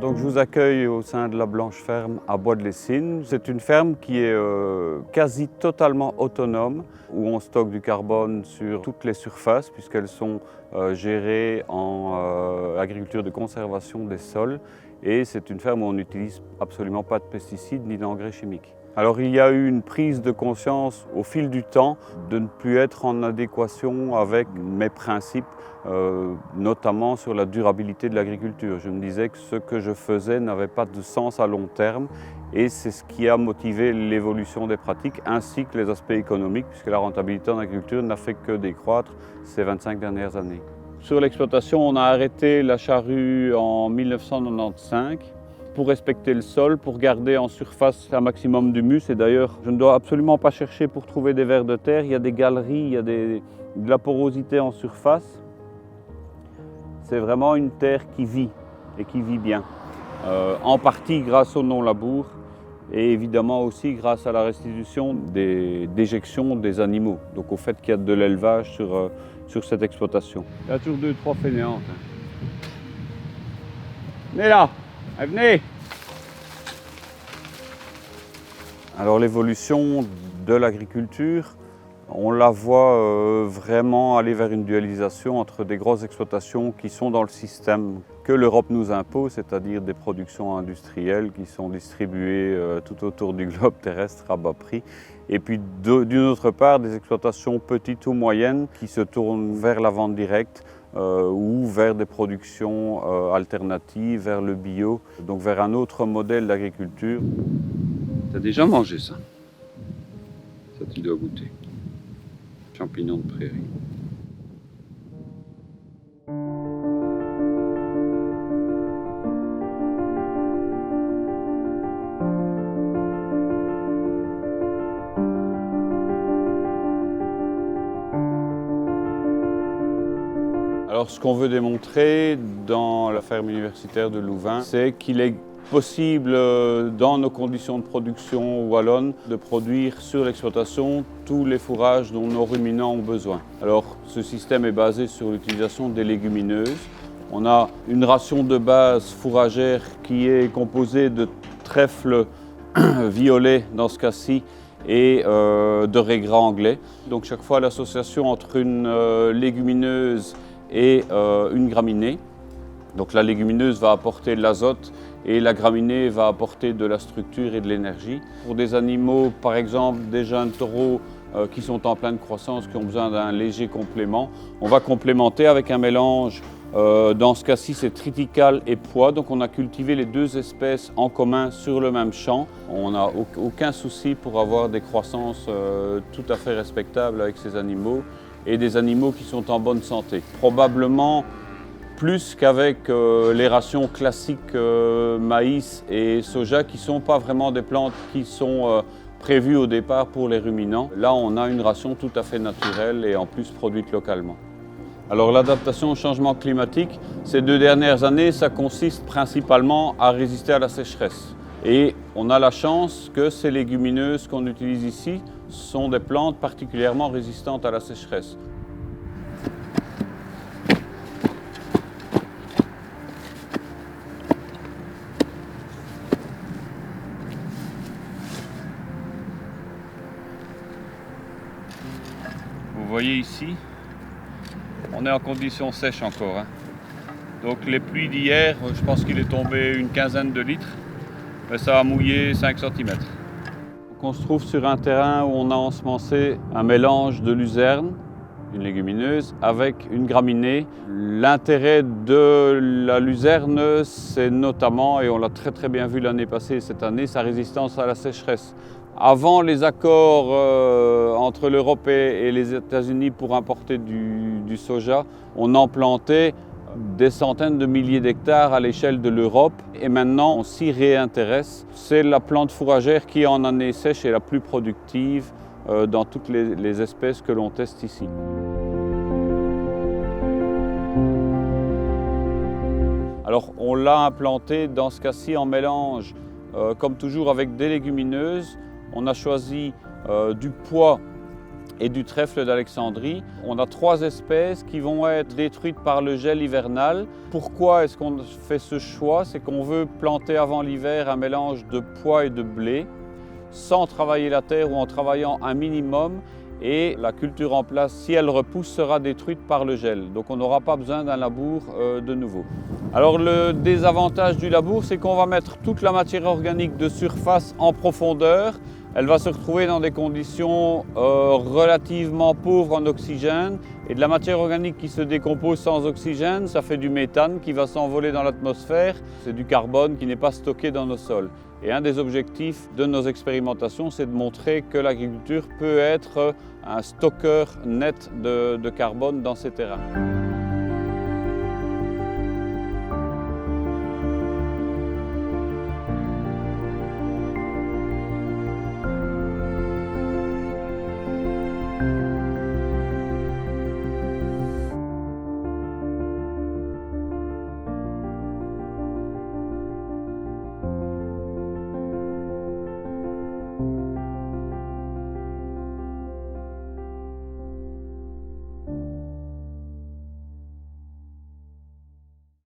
Donc je vous accueille au sein de la Blanche Ferme à Bois-de-Lessines. C'est une ferme qui est quasi totalement autonome, où on stocke du carbone sur toutes les surfaces puisqu'elles sont gérées en agriculture de conservation des sols. Et c'est une ferme où on n'utilise absolument pas de pesticides ni d'engrais chimiques. Alors il y a eu une prise de conscience au fil du temps de ne plus être en adéquation avec mes principes, notamment sur la durabilité de l'agriculture. Je me disais que ce que je faisais n'avait pas de sens à long terme et c'est ce qui a motivé l'évolution des pratiques ainsi que les aspects économiques puisque la rentabilité en agriculture n'a fait que décroître ces 25 dernières années. Sur l'exploitation, on a arrêté la charrue en 1995. Pour respecter le sol, pour garder en surface un maximum d'humus. Et d'ailleurs, je ne dois absolument pas chercher pour trouver des vers de terre. Il y a des galeries, il y a de la porosité en surface. C'est vraiment une terre qui vit et qui vit bien. En partie grâce au non-labour et évidemment aussi grâce à la restitution des déjections des animaux. Donc au fait qu'il y a de l'élevage sur cette exploitation. Il y a toujours 2-3 fainéantes. Venez là! Venez! Alors l'évolution de l'agriculture, on la voit vraiment aller vers une dualisation entre des grosses exploitations qui sont dans le système que l'Europe nous impose, c'est-à-dire des productions industrielles qui sont distribuées tout autour du globe terrestre à bas prix. Et puis d'une autre part, des exploitations petites ou moyennes qui se tournent vers la vente directe, ou vers des productions alternatives, vers le bio, donc vers un autre modèle d'agriculture. T'as déjà mangé ça? Ça tu dois goûter. Champignons de prairie. Alors ce qu'on veut démontrer dans la ferme universitaire de Louvain, c'est qu'il est possible dans nos conditions de production wallonnes de produire sur l'exploitation tous les fourrages dont nos ruminants ont besoin. Alors ce système est basé sur l'utilisation des légumineuses. On a une ration de base fourragère qui est composée de trèfle violet dans ce cas-ci et de raigrats anglais. Donc chaque fois l'association entre une légumineuse et une graminée. Donc la légumineuse va apporter de l'azote et la graminée va apporter de la structure et de l'énergie. Pour des animaux, par exemple des jeunes taureaux qui sont en pleine croissance, qui ont besoin d'un léger complément, on va complémenter avec un mélange, dans ce cas-ci c'est triticale et pois, donc on a cultivé les deux espèces en commun sur le même champ. On n'a aucun souci pour avoir des croissances tout à fait respectables avec ces animaux et des animaux qui sont en bonne santé. Probablement plus qu'avec les rations classiques maïs et soja qui ne sont pas vraiment des plantes qui sont prévues au départ pour les ruminants. Là, on a une ration tout à fait naturelle et en plus produite localement. Alors l'adaptation au changement climatique, ces 2 dernières années, ça consiste principalement à résister à la sécheresse. Et on a la chance que ces légumineuses qu'on utilise ici sont des plantes particulièrement résistantes à la sécheresse. Vous voyez ici, on est en conditions sèches encore. Donc les pluies d'hier, je pense qu'il est tombé une quinzaine de litres, mais ça a mouillé 5 cm. Donc on se trouve sur un terrain où on a ensemencé un mélange de luzerne, une légumineuse, avec une graminée. L'intérêt de la luzerne, c'est notamment, et on l'a très bien vu l'année passée et cette année, sa résistance à la sécheresse. Avant les accords entre l'Europe et les États-Unis pour importer du soja, on en plantait des centaines de milliers d'hectares à l'échelle de l'Europe et maintenant on s'y réintéresse. C'est la plante fourragère qui en année sèche est la plus productive dans toutes les espèces que l'on teste ici. Alors on l'a implanté dans ce cas-ci en mélange, comme toujours avec des légumineuses. On a choisi du pois et du trèfle d'Alexandrie. On a 3 espèces qui vont être détruites par le gel hivernal. Pourquoi est-ce qu'on fait ce choix? C'est qu'on veut planter avant l'hiver un mélange de pois et de blé, sans travailler la terre ou en travaillant un minimum. Et la culture en place, si elle repousse, sera détruite par le gel. Donc on n'aura pas besoin d'un labour de nouveau. Alors le désavantage du labour, c'est qu'on va mettre toute la matière organique de surface en profondeur. Elle va se retrouver dans des conditions relativement pauvres en oxygène. Et de la matière organique qui se décompose sans oxygène, ça fait du méthane qui va s'envoler dans l'atmosphère. C'est du carbone qui n'est pas stocké dans nos sols. Et un des objectifs de nos expérimentations, c'est de montrer que l'agriculture peut être un stockeur net de carbone dans ces terrains.